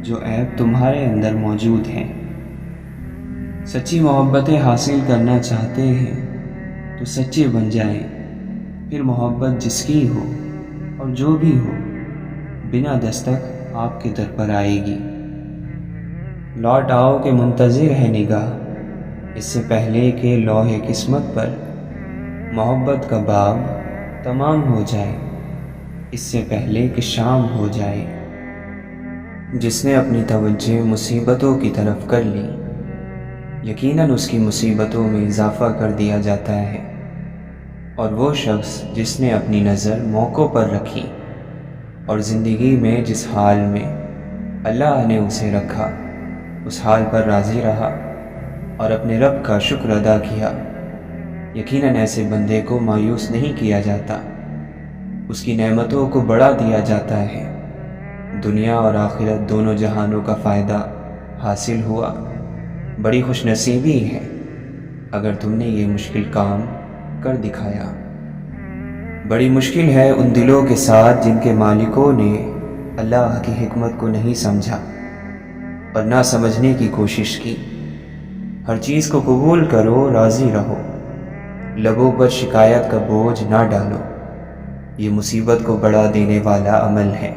جو عیب تمہارے اندر موجود ہے۔ سچی محبتیں حاصل کرنا چاہتے ہیں تو سچے بن جائیں، پھر محبت جس کی ہو اور جو بھی ہو بنا دستک آپ کے در پر آئے گی۔ لوٹ آؤ کہ منتظر ہے نگاہ، اس سے پہلے کہ لوح قسمت پر محبت کا باب تمام ہو جائے، اس سے پہلے کہ شام ہو جائے۔ جس نے اپنی توجہ مصیبتوں کی طرف کر لی، یقیناً اس کی مصیبتوں میں اضافہ کر دیا جاتا ہے، اور وہ شخص جس نے اپنی نظر موقعوں پر رکھی اور زندگی میں جس حال میں اللہ نے اسے رکھا اس حال پر راضی رہا اور اپنے رب کا شکر ادا کیا، یقیناً ایسے بندے کو مایوس نہیں کیا جاتا، اس کی نعمتوں کو بڑھا دیا جاتا ہے۔ دنیا اور آخرت دونوں جہانوں کا فائدہ حاصل ہوا۔ بڑی خوش نصیبی ہے اگر تم نے یہ مشکل کام کر دکھایا۔ بڑی مشکل ہے ان دلوں کے ساتھ جن کے مالکوں نے اللہ کی حکمت کو نہیں سمجھا اور نہ سمجھنے کی کوشش کی۔ ہر چیز کو قبول کرو، راضی رہو، لبوں پر شکایت کا بوجھ نہ ڈالو، یہ مصیبت کو بڑھا دینے والا عمل ہے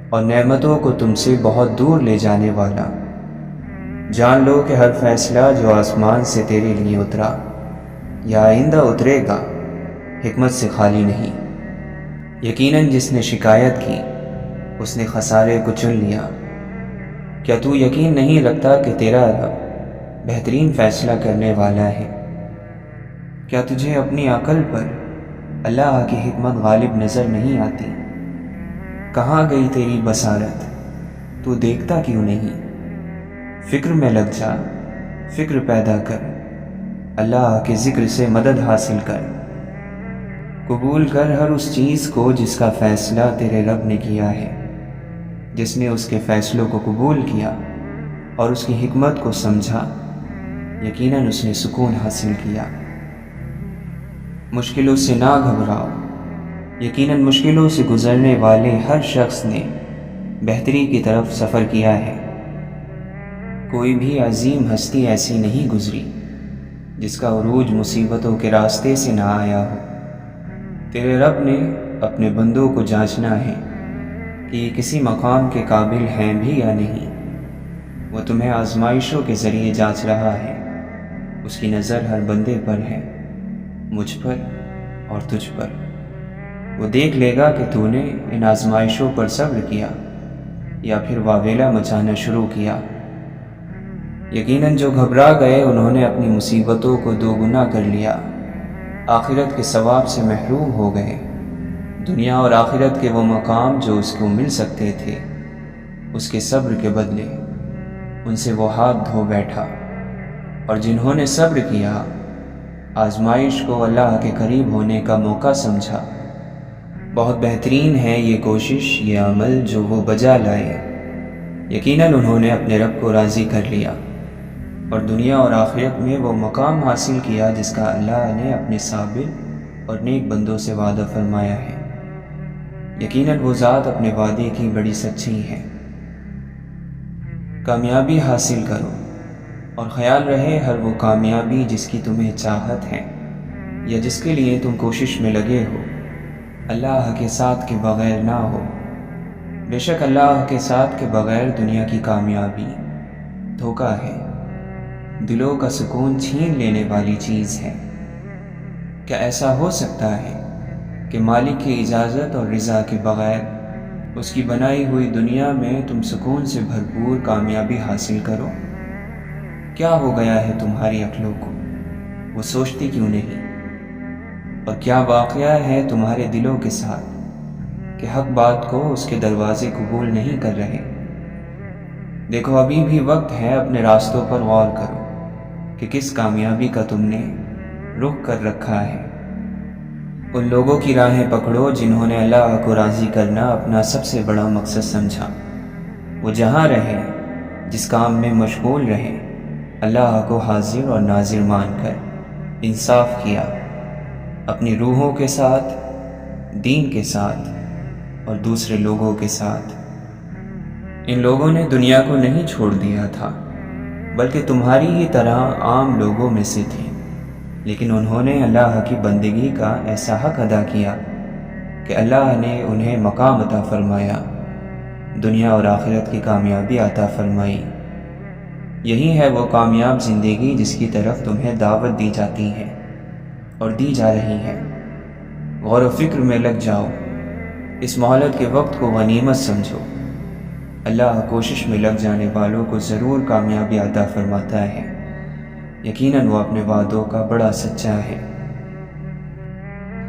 اور نعمتوں کو تم سے بہت دور لے جانے والا۔ جان لو کہ ہر فیصلہ جو آسمان سے تیرے لیے اترا یا آئندہ اترے گا حکمت سے خالی نہیں۔ یقیناً جس نے شکایت کی اس نے خسارے کو چن لیا۔ کیا تو یقین نہیں رکھتا کہ تیرا رب بہترین فیصلہ کرنے والا ہے؟ کیا تجھے اپنی عقل پر اللہ کی حکمت غالب نظر نہیں آتی؟ کہاں گئی تیری بصارت؟ تو دیکھتا کیوں نہیں؟ فکر میں لگ جا، فکر پیدا کر، اللہ کے ذکر سے مدد حاصل کر۔ قبول کر ہر اس چیز کو جس کا فیصلہ تیرے رب نے کیا ہے۔ جس نے اس کے فیصلوں کو قبول کیا اور اس کی حکمت کو سمجھا، یقیناً اس نے سکون حاصل کیا۔ مشکلوں سے نہ گھبراؤ، یقیناً مشکلوں سے گزرنے والے ہر شخص نے بہتری کی طرف سفر کیا ہے۔ کوئی بھی عظیم ہستی ایسی نہیں گزری جس کا عروج مصیبتوں کے راستے سے نہ آیا ہو۔ تیرے رب نے اپنے بندوں کو جانچنا ہے کہ یہ کسی مقام کے قابل ہیں بھی یا نہیں۔ وہ تمہیں آزمائشوں کے ذریعے جانچ رہا ہے۔ اس کی نظر ہر بندے پر ہے، مجھ پر اور تجھ پر۔ وہ دیکھ لے گا کہ تو نے ان آزمائشوں پر صبر کیا یا پھر واویلا مچانا شروع کیا۔ یقیناً جو گھبرا گئے انہوں نے اپنی مصیبتوں کو دوگنا کر لیا، آخرت کے ثواب سے محروم ہو گئے۔ دنیا اور آخرت کے وہ مقام جو اس کو مل سکتے تھے، اس کے صبر کے بدلے ان سے وہ ہاتھ دھو بیٹھا۔ اور جنہوں نے صبر کیا، آزمائش کو اللہ کے قریب ہونے کا موقع سمجھا، بہت بہترین ہے یہ کوشش، یہ عمل جو وہ بجا لائے۔ یقیناً انہوں نے اپنے رب کو راضی کر لیا اور دنیا اور آخرت میں وہ مقام حاصل کیا جس کا اللہ نے اپنے صابر اور نیک بندوں سے وعدہ فرمایا ہے۔ یقیناً وہ ذات اپنے وعدے کی بڑی سچی ہے۔ کامیابی حاصل کرو اور خیال رہے ہر وہ کامیابی جس کی تمہیں چاہت ہے یا جس کے لیے تم کوشش میں لگے ہو، اللہ کے ساتھ کے بغیر نہ ہو۔ بے شک اللہ کے ساتھ کے بغیر دنیا کی کامیابی دھوکہ ہے، دلوں کا سکون چھین لینے والی چیز ہے۔ کیا ایسا ہو سکتا ہے کہ مالک کی اجازت اور رضا کے بغیر اس کی بنائی ہوئی دنیا میں تم سکون سے بھرپور کامیابی حاصل کرو؟ کیا ہو گیا ہے تمہاری عقلوں کو؟ وہ سوچتی کیوں نہیں؟ اور کیا واقعہ ہے تمہارے دلوں کے ساتھ کہ حق بات کو اس کے دروازے قبول نہیں کر رہے؟ دیکھو ابھی بھی وقت ہے، اپنے راستوں پر غور کرو کہ کس کامیابی کا تم نے رخ کر رکھا ہے۔ ان لوگوں کی راہیں پکڑو جنہوں نے اللہ کو راضی کرنا اپنا سب سے بڑا مقصد سمجھا۔ وہ جہاں رہے، جس کام میں مشغول رہے، اللہ کو حاضر اور ناظر مان کر انصاف کیا، اپنی روحوں کے ساتھ، دین کے ساتھ اور دوسرے لوگوں کے ساتھ۔ ان لوگوں نے دنیا کو نہیں چھوڑ دیا تھا، بلکہ تمہاری ہی طرح عام لوگوں میں سے تھے، لیکن انہوں نے اللہ کی بندگی کا ایسا حق ادا کیا کہ اللہ نے انہیں مقام عطا فرمایا، دنیا اور آخرت کی کامیابی عطا فرمائی۔ یہی ہے وہ کامیاب زندگی جس کی طرف تمہیں دعوت دی جاتی ہے اور دی جا رہی ہے۔ غور و فکر میں لگ جاؤ، اس مہلت کے وقت کو غنیمت سمجھو۔ اللہ کوشش میں لگ جانے والوں کو ضرور کامیابی عطا فرماتا ہے، یقیناً وہ اپنے وعدوں کا بڑا سچا ہے۔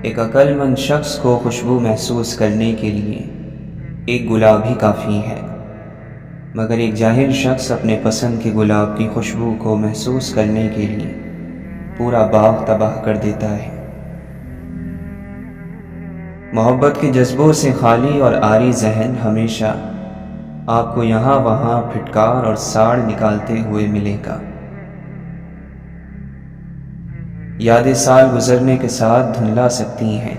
ایک عقل مند شخص کو خوشبو محسوس کرنے کے لیے ایک گلاب ہی کافی ہے، مگر ایک جاہل شخص اپنے پسند کے گلاب کی خوشبو کو محسوس کرنے کے لیے پورا باغ تباہ کر دیتا ہے۔ محبت کے جذبوں سے خالی اور عاری ذہن ہمیشہ آپ کو یہاں وہاں پھٹکار اور ساڑ نکالتے ہوئے ملے گا۔ یادیں سال گزرنے کے ساتھ دھندلا سکتی ہیں،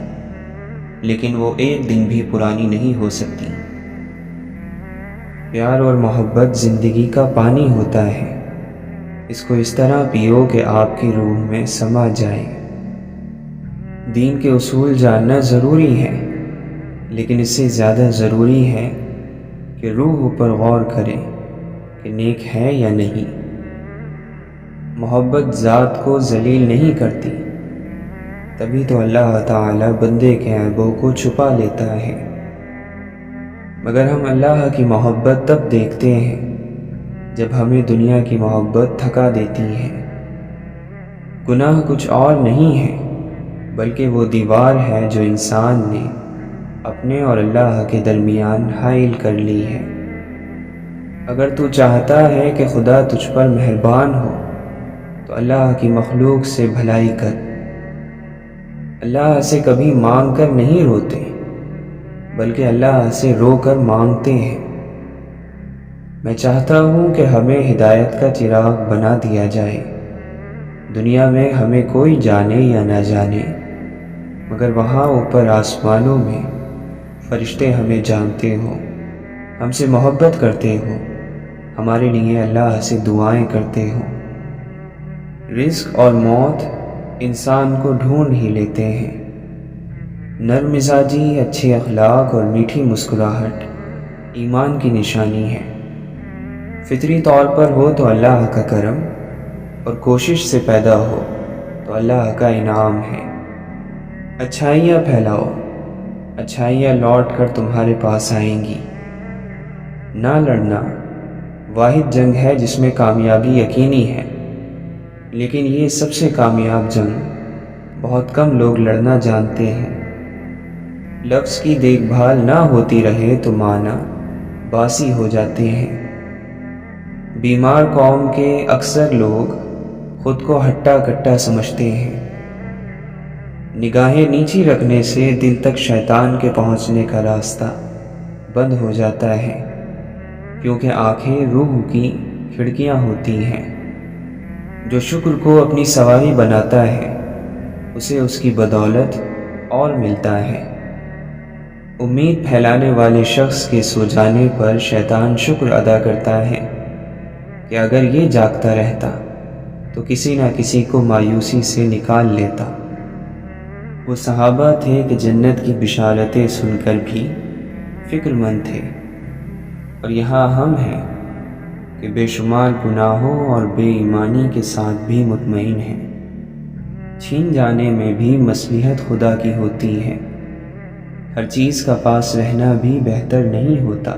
لیکن وہ ایک دن بھی پرانی نہیں ہو سکتی۔ پیار اور محبت زندگی کا پانی ہوتا ہے، اس کو اس طرح پیو کہ آپ کی روح میں سما جائے۔ دین کے اصول جاننا ضروری ہے، لیکن اس سے زیادہ ضروری ہے کہ روح پر غور کرے کہ نیک ہے یا نہیں۔ محبت ذات کو ذلیل نہیں کرتی، تبھی تو اللہ تعالیٰ بندے کے عیبوں کو چھپا لیتا ہے۔ مگر ہم اللہ کی محبت تب دیکھتے ہیں جب ہمیں دنیا کی محبت تھکا دیتی ہے۔ گناہ کچھ اور نہیں ہے بلکہ وہ دیوار ہے جو انسان نے اپنے اور اللہ کے درمیان حائل کر لی ہے۔ اگر تو چاہتا ہے کہ خدا تجھ پر مہربان ہو تو اللہ کی مخلوق سے بھلائی کر۔ اللہ سے کبھی مانگ کر نہیں روتے بلکہ اللہ سے رو کر مانگتے ہیں۔ میں چاہتا ہوں کہ ہمیں ہدایت کا چراغ بنا دیا جائے۔ دنیا میں ہمیں کوئی جانے یا نہ جانے مگر وہاں اوپر آسمانوں میں فرشتے ہمیں جانتے ہوں، ہم سے محبت کرتے ہوں، ہمارے لیے اللہ سے دعائیں کرتے ہوں۔ رزق اور موت انسان کو ڈھونڈ ہی لیتے ہیں۔ نرم مزاجی، اچھے اخلاق اور میٹھی مسکراہٹ ایمان کی نشانی ہے۔ فطری طور پر ہو تو اللہ کا کرم، اور کوشش سے پیدا ہو تو اللہ کا انعام ہے۔ اچھائیاں پھیلاؤ، اچھائیاں لوٹ کر تمہارے پاس آئیں گی۔ نہ لڑنا واحد جنگ ہے جس میں کامیابی یقینی ہے، لیکن یہ سب سے کامیاب جنگ بہت کم لوگ لڑنا جانتے ہیں۔ لفظ کی دیکھ بھال نہ ہوتی رہے تو معنی باسی ہو جاتے ہیں۔ بیمار قوم کے اکثر لوگ خود کو ہٹا کٹا سمجھتے ہیں۔ نگاہیں نیچی رکھنے سے دل تک شیطان کے پہنچنے کا راستہ بند ہو جاتا ہے، کیونکہ آنکھیں روح کی کھڑکیاں ہوتی ہیں۔ جو شکر کو اپنی سواری بناتا ہے اسے اس کی بدولت اور ملتا ہے۔ امید پھیلانے والے شخص کے سو جانے پر شیطان شکر ادا کرتا ہے کہ اگر یہ جاگتا رہتا تو کسی نہ کسی کو مایوسی سے نکال لیتا۔ وہ صحابہ تھے کہ جنت کی بشارتیں سن کر بھی فکر مند تھے، اور یہاں ہم ہیں کہ بے شمار گناہوں اور بے ایمانی کے ساتھ بھی مطمئن ہیں۔ چھین جانے میں بھی مصلحت خدا کی ہوتی ہے۔ ہر چیز کا پاس رہنا بھی بہتر نہیں ہوتا۔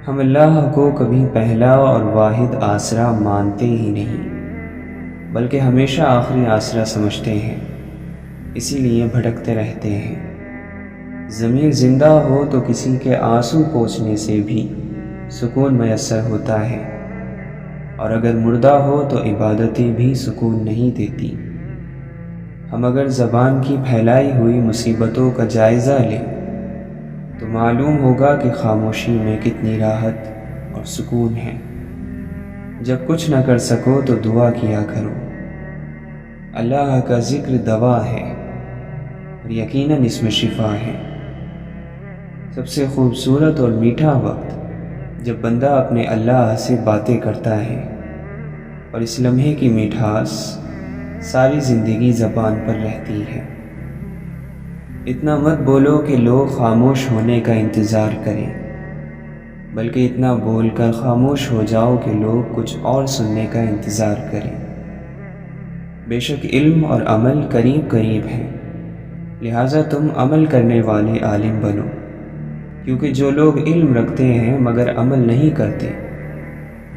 ہم اللہ کو کبھی پہلا اور واحد آسرا مانتے ہی نہیں بلکہ ہمیشہ آخری آسرا سمجھتے ہیں، اسی لیے بھٹکتے رہتے ہیں۔ ضمیر زندہ ہو تو کسی کے آنسو پوچھنے سے بھی سکون میسر ہوتا ہے، اور اگر مردہ ہو تو عبادتیں بھی سکون نہیں دیتی۔ ہم اگر زبان کی پھیلائی ہوئی مصیبتوں کا جائزہ لیں تو معلوم ہوگا کہ خاموشی میں کتنی راحت اور سکون ہے۔ جب کچھ نہ کر سکو تو دعا کیا کرو۔ اللہ کا ذکر دوا ہے اور یقیناً اس میں شفا ہے۔ سب سے خوبصورت اور میٹھا وقت جب بندہ اپنے اللہ سے باتیں کرتا ہے، اور اس لمحے کی مٹھاس ساری زندگی زبان پر رہتی ہے۔ اتنا مت بولو کہ لوگ خاموش ہونے کا انتظار کریں، بلکہ اتنا بول کر خاموش ہو جاؤ کہ لوگ کچھ اور سننے کا انتظار کریں۔ بے شک علم اور عمل قریب قریب ہیں، لہٰذا تم عمل کرنے والے عالم بنو، کیونکہ جو لوگ علم رکھتے ہیں مگر عمل نہیں کرتے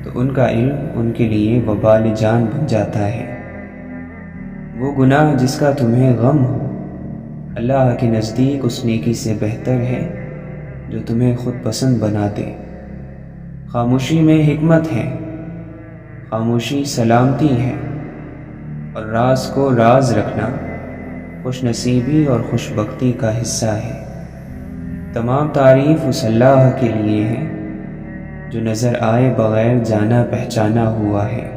تو ان کا علم ان کے لیے وبال جان بن جاتا ہے۔ وہ گناہ جس کا تمہیں غم ہو اللہ کے نزدیک اس نیکی سے بہتر ہے جو تمہیں خود پسند بنا دے۔ خاموشی میں حکمت ہے، خاموشی سلامتی ہے، اور راز کو راز رکھنا خوش نصیبی اور خوش بختی کا حصہ ہے۔ تمام تعریف اس اللہ کے لیے ہے جو نظر آئے بغیر جانا پہچانا ہوا ہے۔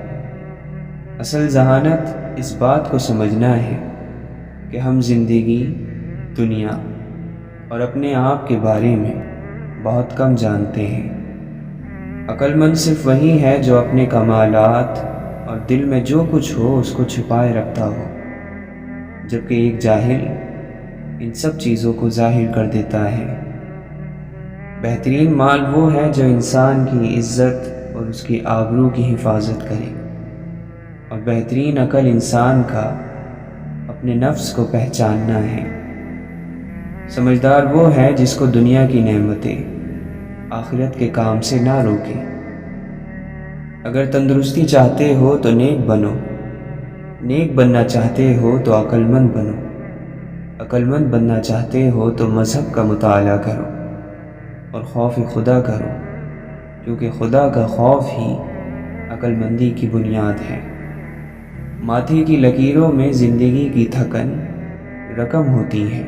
اصل ذہانت اس بات کو سمجھنا ہے کہ ہم زندگی، دنیا اور اپنے آپ کے بارے میں بہت کم جانتے ہیں۔ عقل مند صرف وہی ہے جو اپنے کمالات اور دل میں جو کچھ ہو اس کو چھپائے رکھتا ہو، جبکہ ایک جاہل ان سب چیزوں کو ظاہر کر دیتا ہے۔ بہترین مال وہ ہے جو انسان کی عزت اور اس کی آبرو کی حفاظت کرے، اور بہترین عقل انسان کا اپنے اپنے نفس کو پہچاننا ہے۔ سمجھدار وہ ہے جس کو دنیا کی نعمتیں آخرت کے کام سے نہ روکیں۔ اگر تندرستی چاہتے ہو تو نیک بنو، نیک بننا چاہتے ہو تو عقل مند بنو، عقل مند بننا چاہتے ہو تو مذہب کا مطالعہ کرو اور خوف خدا کرو، کیونکہ خدا کا خوف ہی عقل مندی کی بنیاد ہے۔ ماتھے کی لکیروں میں زندگی کی تھکن رقم ہوتی ہے،